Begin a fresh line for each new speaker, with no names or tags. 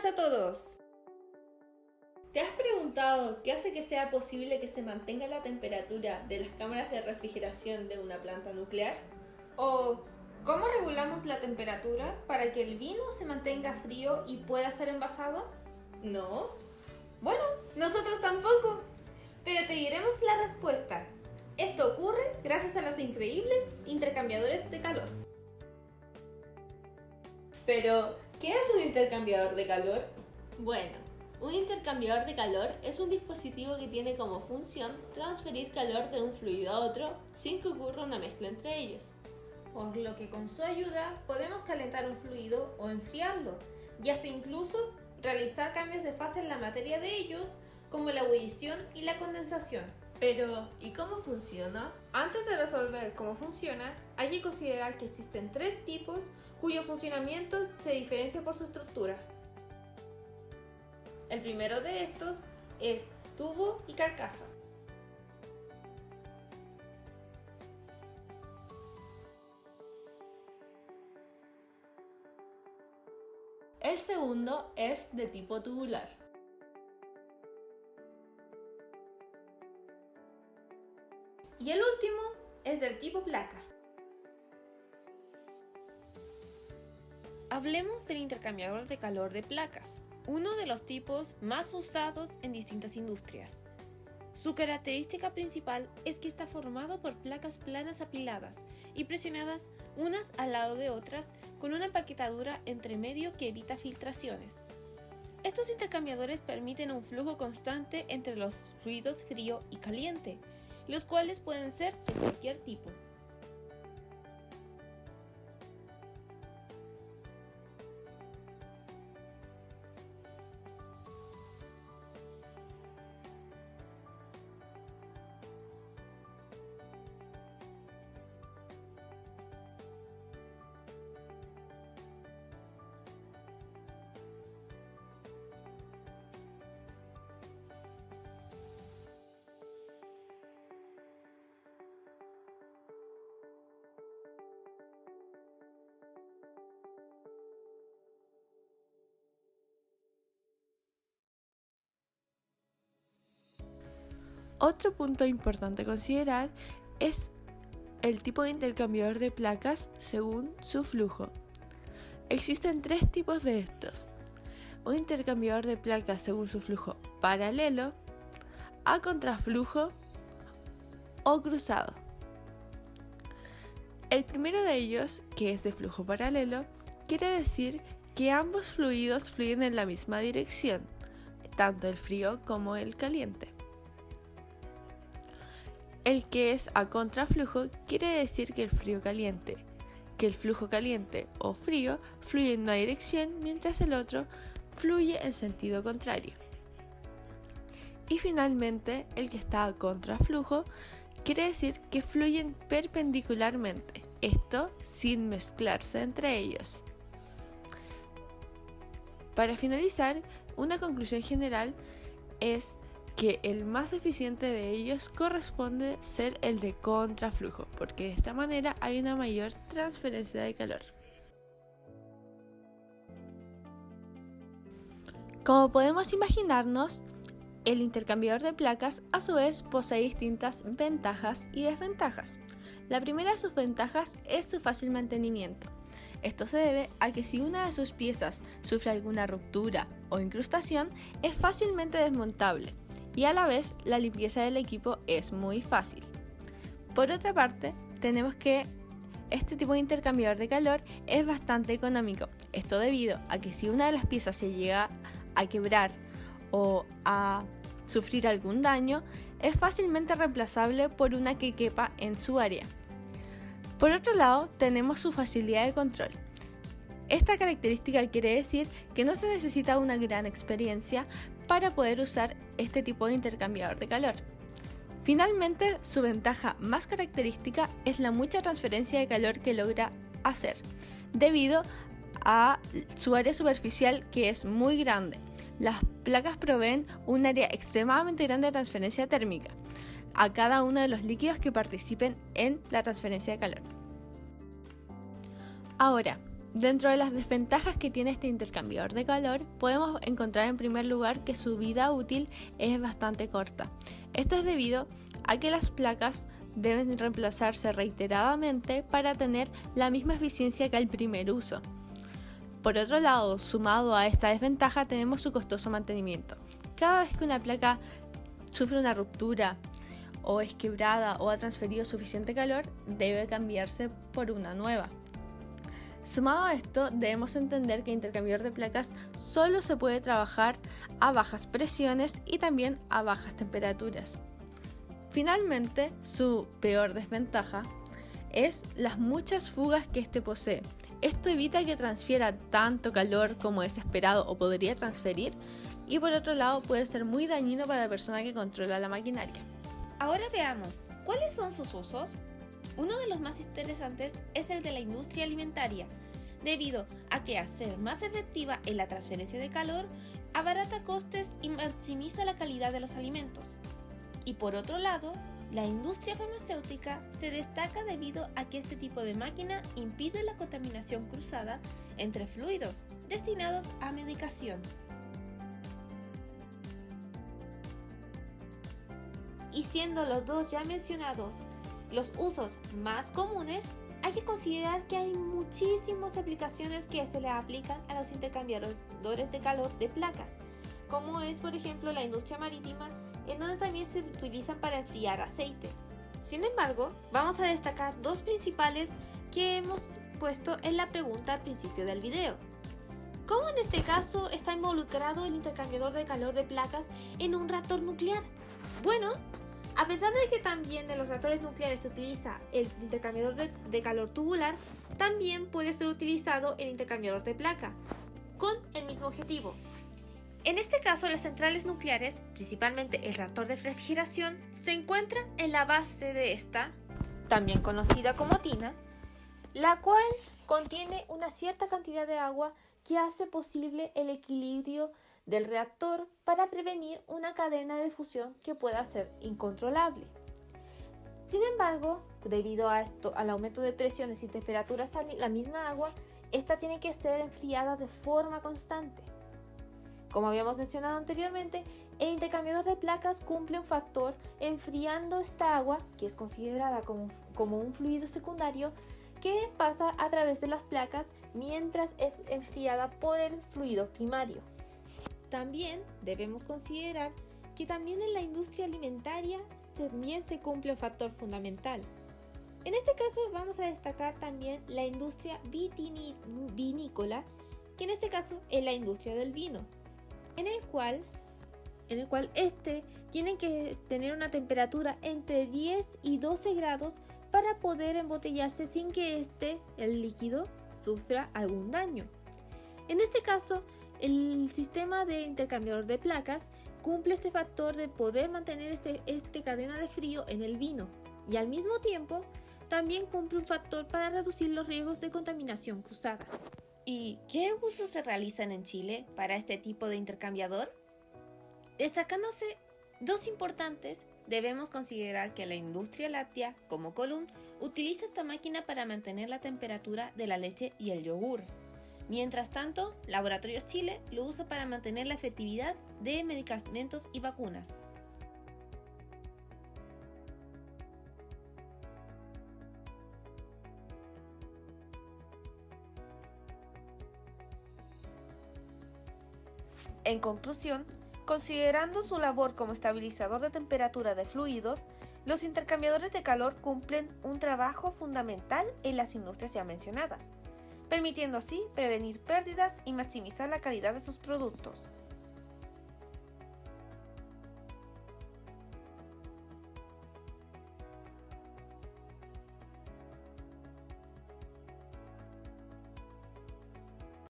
Buenas a todos. ¿Te has preguntado qué hace que sea posible que se mantenga la temperatura de las cámaras de refrigeración de una planta nuclear?
¿O cómo regulamos la temperatura para que el vino se mantenga frío y pueda ser envasado?
¿No?
Bueno, nosotros tampoco, pero te diremos la respuesta. Esto ocurre gracias a los increíbles intercambiadores de calor.
Pero, ¿qué es un intercambiador de calor?
Bueno, un intercambiador de calor es un dispositivo que tiene como función transferir calor de un fluido a otro sin que ocurra una mezcla entre ellos.
Por lo que con su ayuda podemos calentar un fluido o enfriarlo, y hasta incluso realizar cambios de fase en la materia de ellos, como la ebullición y la condensación.
Pero, ¿y cómo funciona?
Antes de resolver cómo funciona, hay que considerar que existen tres tipos cuyo funcionamiento se diferencia por su estructura. El primero de estos es tubo y carcasa.
El segundo es de tipo tubular.
Y el último es del tipo placa. Hablemos del intercambiador de calor de placas, uno de los tipos más usados en distintas industrias. Su característica principal es que está formado por placas planas apiladas y presionadas unas al lado de otras con una empaquetadura entre medio que evita filtraciones. Estos intercambiadores permiten un flujo constante entre los fluidos frío y caliente, los cuales pueden ser de cualquier tipo.
Otro punto importante a considerar es el tipo de intercambiador de placas según su flujo. Existen tres tipos de estos: un intercambiador de placas según su flujo paralelo, a contraflujo o cruzado. El primero de ellos, que es de flujo paralelo, quiere decir que ambos fluidos fluyen en la misma dirección, tanto el frío como el caliente. El que es a contraflujo quiere decir que el flujo caliente o frío fluye en una dirección mientras el otro fluye en sentido contrario. Y finalmente, el que está a contraflujo quiere decir que fluyen perpendicularmente, esto sin mezclarse entre ellos. Para finalizar, una conclusión general es que el más eficiente de ellos corresponde ser el de contraflujo, porque de esta manera hay una mayor transferencia de calor. Como podemos imaginarnos, el intercambiador de placas a su vez posee distintas ventajas y desventajas. La primera de sus ventajas es su fácil mantenimiento. Esto se debe a que si una de sus piezas sufre alguna ruptura o incrustación, es fácilmente desmontable. Y a la vez la limpieza del equipo es muy fácil. Por otra parte, tenemos que este tipo de intercambiador de calor es bastante económico. Esto debido a que si una de las piezas se llega a quebrar o a sufrir algún daño, es fácilmente reemplazable por una que quepa en su área. Por otro lado, tenemos su facilidad de control. Esta característica quiere decir que no se necesita una gran experiencia para poder usar este tipo de intercambiador de calor. Finalmente, su ventaja más característica es la mucha transferencia de calor que logra hacer, debido a su área superficial que es muy grande. Las placas proveen un área extremadamente grande de transferencia térmica a cada uno de los líquidos que participen en la transferencia de calor. Ahora, Dentro de las desventajas que tiene este intercambiador de calor, podemos encontrar en primer lugar que su vida útil es bastante corta. Esto es debido a que las placas deben reemplazarse reiteradamente para tener la misma eficiencia que el primer uso. Por otro lado, sumado a esta desventaja, tenemos su costoso mantenimiento. Cada vez que una placa sufre una ruptura o es quebrada o ha transferido suficiente calor, debe cambiarse por una nueva. Sumado a esto, debemos entender que el intercambiador de placas solo se puede trabajar a bajas presiones y también a bajas temperaturas. Finalmente, su peor desventaja es las muchas fugas que este posee. Esto evita que transfiera tanto calor como es esperado o podría transferir, y por otro lado puede ser muy dañino para la persona que controla la maquinaria.
Ahora veamos, ¿cuáles son sus usos? Uno de los más interesantes es el de la industria alimentaria, debido a que al ser más efectiva en la transferencia de calor, abarata costes y maximiza la calidad de los alimentos. Y por otro lado, la industria farmacéutica se destaca debido a que este tipo de máquina impide la contaminación cruzada entre fluidos destinados a medicación. Y siendo los dos ya mencionados los usos más comunes, hay que considerar que hay muchísimas aplicaciones que se le aplican a los intercambiadores de calor de placas, como es por ejemplo la industria marítima, en donde también se utilizan para enfriar aceite. Sin embargo, vamos a destacar dos principales que hemos puesto en la pregunta al principio del video. ¿Cómo en este caso está involucrado el intercambiador de calor de placas en un reactor nuclear? Bueno, a pesar de que también en los reactores nucleares se utiliza el intercambiador de calor tubular, también puede ser utilizado el intercambiador de placa, con el mismo objetivo. En este caso, las centrales nucleares, principalmente el reactor de refrigeración, se encuentran en la base de esta, también conocida como tina, la cual contiene una cierta cantidad de agua que hace posible el equilibrio del reactor para prevenir una cadena de fusión que pueda ser incontrolable. Sin embargo, debido a esto, al aumento de presiones y temperaturas, la misma agua, esta tiene que ser enfriada de forma constante. Como habíamos mencionado anteriormente, el intercambiador de placas cumple un factor enfriando esta agua, que es considerada como un fluido secundario, que pasa a través de las placas mientras es enfriada por el fluido primario. También debemos considerar que también en la industria alimentaria también se cumple un factor fundamental. En este caso vamos a destacar también la industria vinícola, que en este caso es la industria del vino, en el cual tiene que tener una temperatura entre 10 y 12 grados para poder embotellarse sin que el líquido, sufra algún daño. En este caso, el sistema de intercambiador de placas cumple este factor de poder mantener esta cadena de frío en el vino, y al mismo tiempo también cumple un factor para reducir los riesgos de contaminación cruzada. ¿Y qué usos se realizan en Chile para este tipo de intercambiador? Destacándose dos importantes, debemos considerar que la industria láctea, como Column, utiliza esta máquina para mantener la temperatura de la leche y el yogur. Mientras tanto, Laboratorios Chile lo usa para mantener la efectividad de medicamentos y vacunas. En conclusión, considerando su labor como estabilizador de temperatura de fluidos, los intercambiadores de calor cumplen un trabajo fundamental en las industrias ya mencionadas, permitiendo así prevenir pérdidas y maximizar la calidad de sus productos.